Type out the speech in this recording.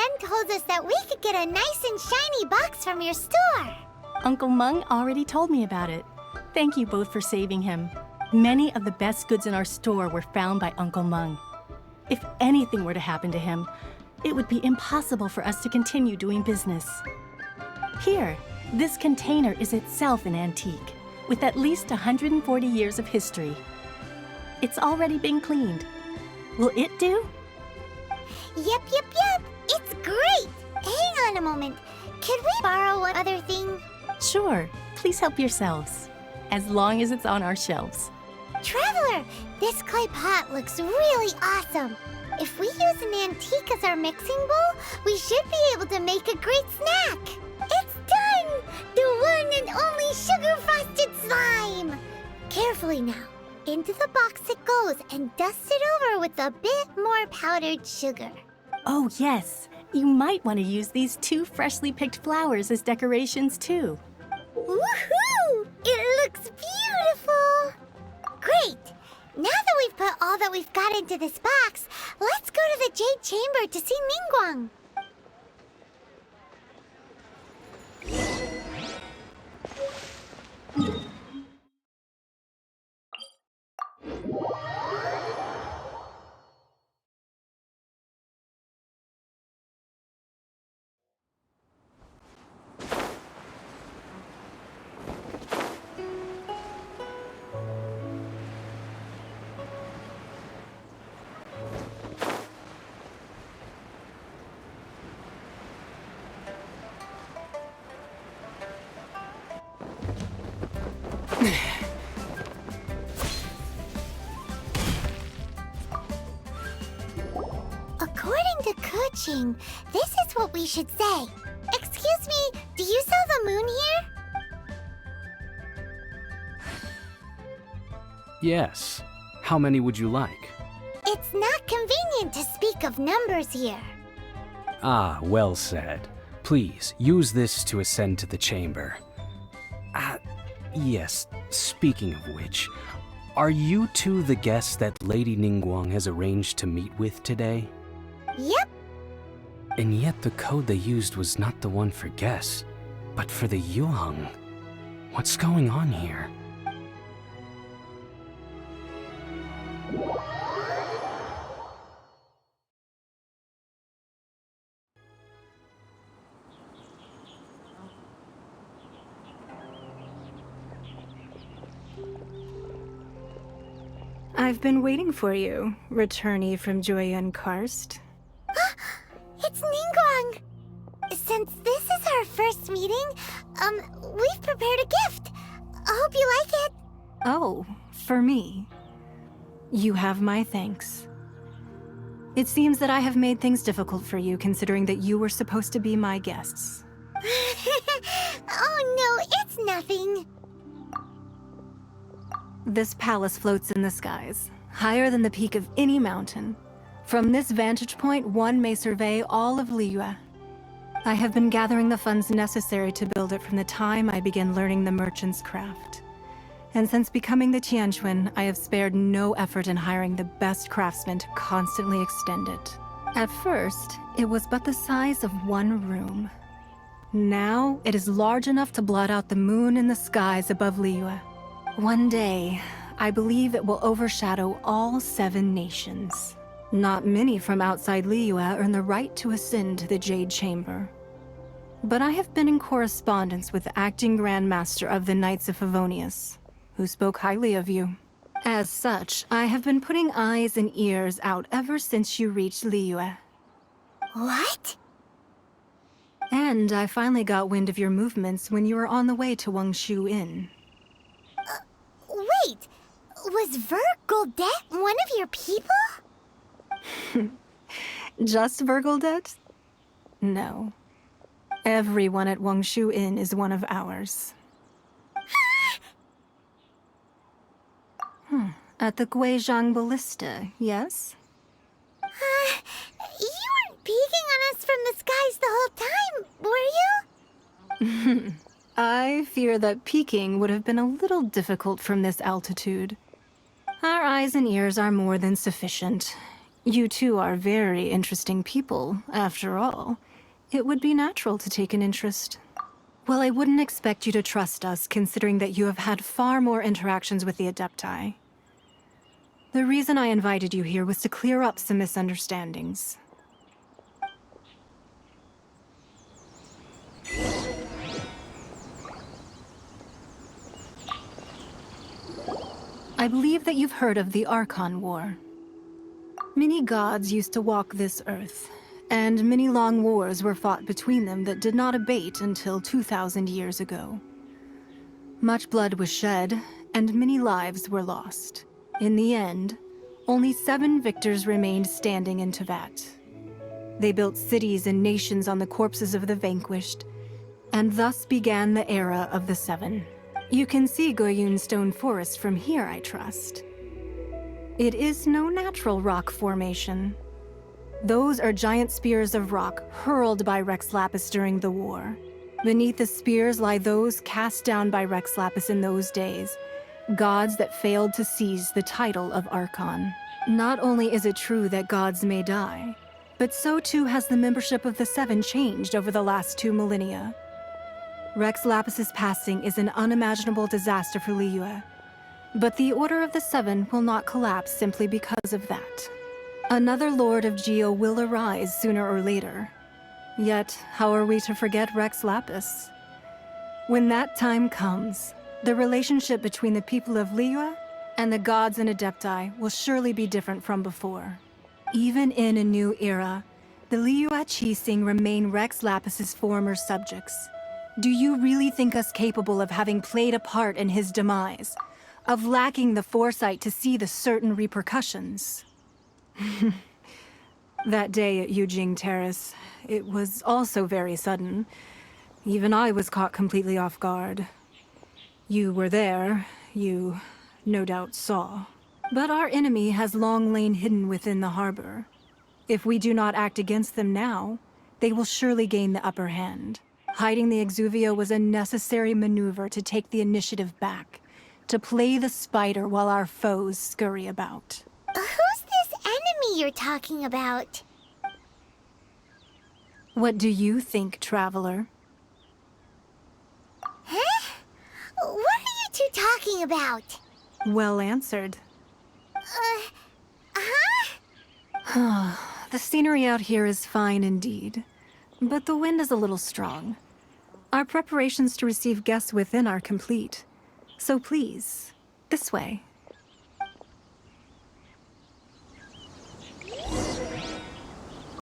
friend told us that we could get a nice and shiny box from your store. Uncle Meng already told me about it. Thank you both for saving him. Many of the best goods in our store were found by Uncle Meng. If anything were to happen to him, it would be impossible for us to continue doing business. Here, this container is itself an antique, with at least 140 years of history. It's already been cleaned. Will it do? Yep. It's great. Hang on a moment. Could we borrow one other thing? Sure. Please help yourselves. As long as it's on our shelves. Traveler, this clay pot looks really awesome. If we use an antique as our mixing bowl, we should be able to make a great snack. It's done! The one and only sugar-frosted slime! Carefully now. Into the box it goes and dust it over with a bit more powdered sugar. Oh, yes. You might want to use these 2 freshly picked flowers as decorations, too. Woohoo! It looks beautiful! Great! Now that we've put all that we've got into this box, let's go to the Jade Chamber to see Ningguang. According to Kuching, this is what we should say. Excuse me, do you sell the moon here? Yes. How many would you like? It's not convenient to speak of numbers here. Ah, well said. Please, use this to ascend to the chamber. Yes, speaking of which, are you two the guests that Lady Ningguang has arranged to meet with today? Yep. And yet the code they used was not the one for guests, but for the Yuheng. What's going on here? I've been waiting for you, returnee from Joyun Karst. It's Ningguang! Since this is our first meeting, we've prepared a gift. I hope you like it. Oh, for me. You have my thanks. It seems that I have made things difficult for you, considering that you were supposed to be my guests. Oh no, it's nothing. This palace floats in the skies, higher than the peak of any mountain. From this vantage point, one may survey all of Liyue. I have been gathering the funds necessary to build it from the time I began learning the merchant's craft. And since becoming the Tianquan, I have spared no effort in hiring the best craftsmen to constantly extend it. At first, it was but the size of one room. Now, it is large enough to blot out the moon in the skies above Liyue. One day, I believe it will overshadow all 7 nations. Not many from outside Liyue earn the right to ascend to the Jade Chamber. But I have been in correspondence with the acting Grand Master of the Knights of Favonius, who spoke highly of you. As such, I have been putting eyes and ears out ever since you reached Liyue. What? And I finally got wind of your movements when you were on the way to Wangshu Inn. Wait, was Vergoldet one of your people? Just Vergoldet? No. Everyone at Wangshu Inn is one of ours. At the Guizhang Ballista, yes? You weren't peeking on us from the skies the whole time, were you? I fear that peeking would have been a little difficult from this altitude. Our eyes and ears are more than sufficient. You two are very interesting people, after all. It would be natural to take an interest. Well, I wouldn't expect you to trust us, considering that you have had far more interactions with the Adepti. The reason I invited you here was to clear up some misunderstandings. I believe that you've heard of the Archon War. Many gods used to walk this earth, and many long wars were fought between them that did not abate until 2,000 years ago. Much blood was shed, and many lives were lost. In the end, only 7 victors remained standing in Teyvat. They built cities and nations on the corpses of the vanquished, and thus began the era of the 7. You can see Goyun Stone Forest from here, I trust. It is no natural rock formation. Those are giant spears of rock hurled by Rex Lapis during the war. Beneath the spears lie those cast down by Rex Lapis in those days, gods that failed to seize the title of Archon. Not only is it true that gods may die, but so too has the membership of the 7 changed over the last 2 millennia. Rex Lapis's passing is an unimaginable disaster for Liyue, but the Order of the 7 will not collapse simply because of that. Another Lord of Geo will arise sooner or later. Yet, how are we to forget Rex Lapis? When that time comes, the relationship between the people of Liyue and the gods and Adepti will surely be different from before. Even in a new era, the Liyue Qixing remain Rex Lapis's former subjects. Do you really think us capable of having played a part in his demise? Of lacking the foresight to see the certain repercussions? That day at Yujing Terrace, it was also very sudden. Even I was caught completely off guard. You were there, you no doubt saw. But our enemy has long lain hidden within the harbor. If we do not act against them now, they will surely gain the upper hand. Hiding the Exuvio was a necessary maneuver to take the initiative back, to play the spider while our foes scurry about. Who's this enemy you're talking about? What do you think, Traveler? Huh? What are you two talking about? Well answered. The scenery out here is fine indeed, but the wind is a little strong. Our preparations to receive guests within are complete, so please, this way.